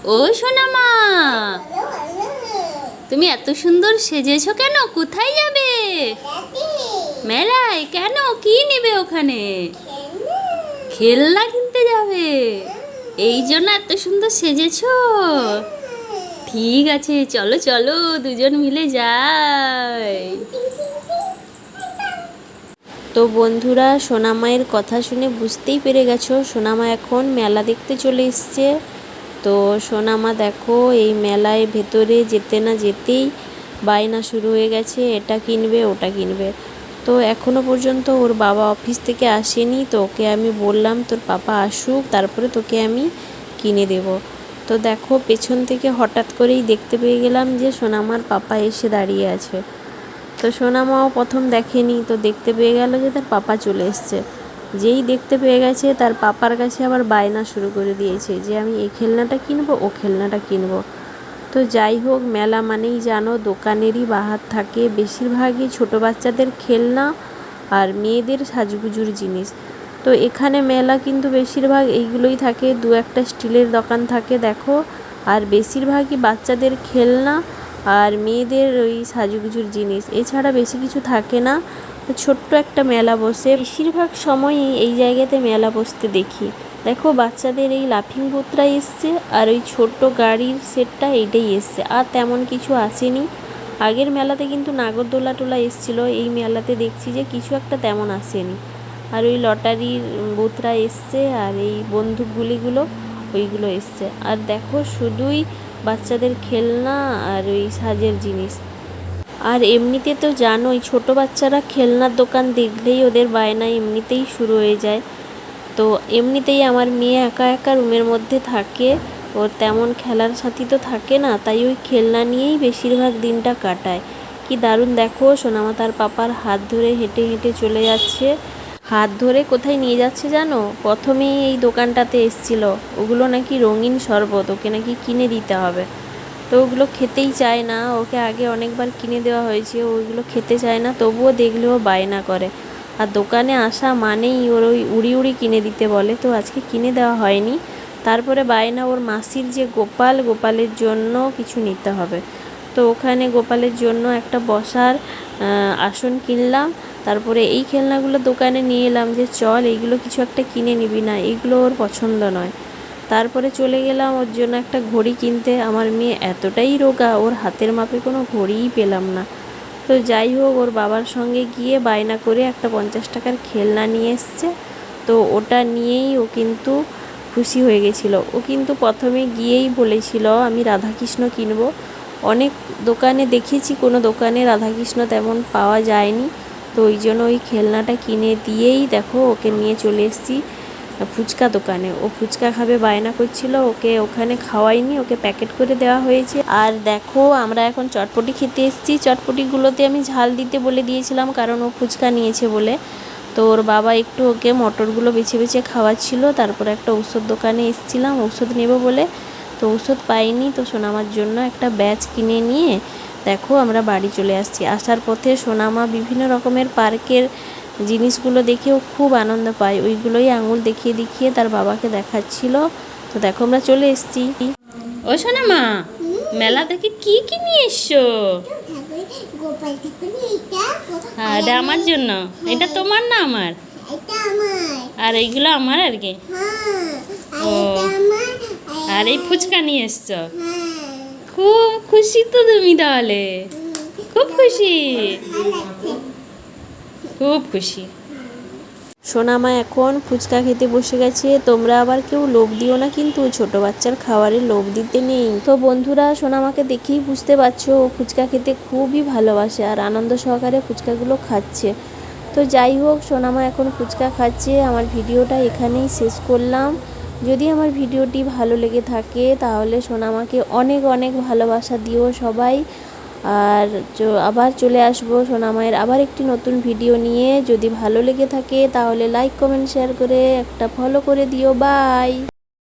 ও সোনা মা, তুমি এত সুন্দর সেজেছো কেন? কোথায় যাবে? মেলায়? কেন, কি নেবে ওখানে? খেলনা কিনতে যাবে? এই জন্য এত সুন্দর সেজেছো? ঠিক আছে, চলো চলো দুজন মিলে যাই। তো বন্ধুরা, সোনামায়ের কথা শুনে বুঝতেই পেরে গেছো সোনামা এখন মেলা দেখতে চলে এসছে। তো সোনামা দেখো এই মেলায় ভেতরে যেতে না যেতেই বায়না শুরু হয়ে গেছে, এটা কিনবে ওটা কিনবে। তো এখনও পর্যন্ত ওর বাবা অফিস থেকে আসেনি, তো ওকে আমি বললাম তোর পাপা আসুক তারপরে তোকে আমি কিনে দেব। তো দেখো পেছন থেকে হঠাৎ করেই দেখতে পেয়ে গেলাম যে সোনামার পাপা এসে দাঁড়িয়ে আছে। তো সোনামাও প্রথম দেখেনি, তো দেখতে পেয়ে গেল যে তার পাপা চলে এসছে। যেই দেখতে পেয়ে গেছে তার পাপার কাছে আবার বায়না শুরু করে দিয়েছে যে আমি এই খেলনাটা কিনবো, ও খেলনাটা কিনবো। তো যাই হোক, মেলা মানেই জানো দোকানেরই বাহার থাকে, বেশিরভাগই ছোটো বাচ্চাদের খেলনা আর মেয়েদের সাজুগুজুর জিনিস। তো এখানে মেলা কিন্তু বেশিরভাগ এইগুলোই থাকে, দু একটা স্টিলের দোকান থাকে দেখো, আর বেশিরভাগই বাচ্চাদের খেলনা আর মেয়েদের ওই সাজুগুজুর জিনিস, এছাড়া বেশি কিছু থাকে না। ছোট্ট একটা মেলা বসে, বেশিরভাগ সময়ই এই জায়গাতে মেলা বসতে দেখি। দেখো বাচ্চাদের এই লাফিং বুতটা এসছে আর ওই ছোট্ট গাড়ির সেটটা এইটাই এসছে, আর তেমন কিছু আসেনি। আগের মেলাতে কিন্তু নাগরদোলা টোলা এসছিলো, এই মেলাতে দেখছি যে কিছু একটা তেমন আসেনি। আর ওই লটারির বুতরা এসছে আর এই বন্দুকগুলিগুলো ওইগুলো এসছে। আর দেখো শুধুই বাচ্চাদের খেলনা আর ওই সাজের জিনিস। আর এমনিতে তো জানোই ছোটো বাচ্চারা খেলনার দোকান দেখলেই ওদের বায়না এমনিতেই শুরু হয়ে যায়। তো এমনিতেই আমার মেয়ে একা একা রুমের মধ্যে থাকে, ওর তেমন খেলার সাথী তো থাকে না, তাই ওই খেলনা নিয়েই বেশিরভাগ দিনটা কাটায়। কি দারুণ দেখো সোনামা তার পাপার হাত ধরে হেঁটে হেঁটে চলে যাচ্ছে। হাত ধরে কোথায় নিয়ে যাচ্ছে জানো? প্রথমেই এই দোকানটাতে এসছিল, ওগুলো নাকি রঙিন শরবত, ওকে নাকি কিনে দিতে হবে। তো ওগুলো খেতেই চায় না, ওকে আগে অনেকবার কিনে দেওয়া হয়েছে, ওইগুলো খেতে চায় না, তবুও দেখলেও বায়না করে। আর দোকানে আসা মানেই ওর ওই উড়ি উড়ি কিনে দিতে বলে, তো আজকে কিনে দেওয়া হয়নি। তারপরে বায়না ওর মাসির যে গোপাল, গোপালের জন্য কিছু নিতে হবে। তো ওখানে গোপালের জন্য একটা বসার আসন কিনলাম। তারপরে এই খেলনাগুলো দোকানে নিয়ে এলাম যে চল এইগুলো কিছু একটা কিনে নিবি না, এইগুলো ওর পছন্দ নয়। তারপরে চলে গেলাম ওর জন্য একটা ঘড়ি কিনতে। আমার মেয়ে এতটাই রোগা, ওর হাতের মাপে কোনো ঘড়িই পেলাম না। তো যাই হোক, ওর বাবার সঙ্গে গিয়ে বায়না করে একটা 50 টাকার খেলনা নিয়ে এসছে। তো ওটা নিয়েই ও কিন্তু খুশি হয়ে গেছিলো। ও কিন্তু প্রথমে গিয়েই বলেছিল আমি রাধাকৃষ্ণ কিনবো। অনেক দোকানে দেখেছি, কোনো দোকানে রাধাকৃষ্ণ তেমন পাওয়া যায়নি, তো ওই জন্য ওই খেলনাটা কিনে দিয়েই দেখো ওকে নিয়ে চলে এসেছি ফুচকা দোকানে। ও ফুচকা খাবে বায়না করছিল, ওকে ওখানে খাওয়াইনি, ওকে প্যাকেট করে দেওয়া হয়েছে। আর দেখো আমরা এখন চটপটি খেতে এসেছি। চটপটিগুলোতে আমি ঝাল দিতে বলে দিয়েছিলাম, কারণ ও ফুচকা নিয়েছে বলে। তো ওর বাবা একটু ওকে মটরগুলো বেছে বেছে খাওয়াচ্ছিল। তারপরে একটা ওষুধ দোকানে এসেছিলাম ওষুধ নেব বলে, তো ওষুধ পাইনি, তো সোনামার জন্য একটা ব্যাচ কিনে নিয়ে দেখো আমরা বাড়ি চলে আসছি। আসার পথে সোনামা বিভিন্ন রকমের পার্কের জিনিসগুলো দেখেও খুব আনন্দ পায়, ওইগুলোই আঙুল দেখিয়ে দেখিয়ে তার বাবাকে দেখাচ্ছিল। তো দেখো আমরা চলে এসেছি। ও সোনামা, মেলা থেকে কি কি নিয়ে এসছো? হ্যাঁ, এটা আমার জন্য। এটা তোমার না আমার? আর এইগুলো আমার আর কি। ও, আর এই ফুচকা নিয়ে এসছো? খুব খুশি তো তুমি তাহলে? খুব খুশি, খুব খুশি। সোনামা এখন ফুচকা খেতে বসে গেছে। তোমরা আবার কেউ লোভ দিও না কিন্তু, ছোট বাচ্চার খাবারে লোভ দিতে নেই। তো বন্ধুরা, সোনামাকে দেখেই বুঝতে পারছো ও ফুচকা খেতে খুবই ভালোবাসে আর আনন্দ সহকারে ফুচকাগুলো খাচ্ছে। তো যাই হোক, সোনামা এখন ফুচকা খাচ্ছে। আমার ভিডিওটা এখানেই শেষ করলাম। যদি আমার ভিডিওটি ভালো লেগে থাকে তাহলে সোনামাকে অনেক অনেক ভালোবাসা দিও সবাই। আর আবার চলে আসবো সোনামায়ের আবার একটি নতুন ভিডিও নিয়ে। যদি ভালো লেগে থাকে তাহলে লাইক কমেন্ট শেয়ার করে একটা ফলো করে দিও। বাই।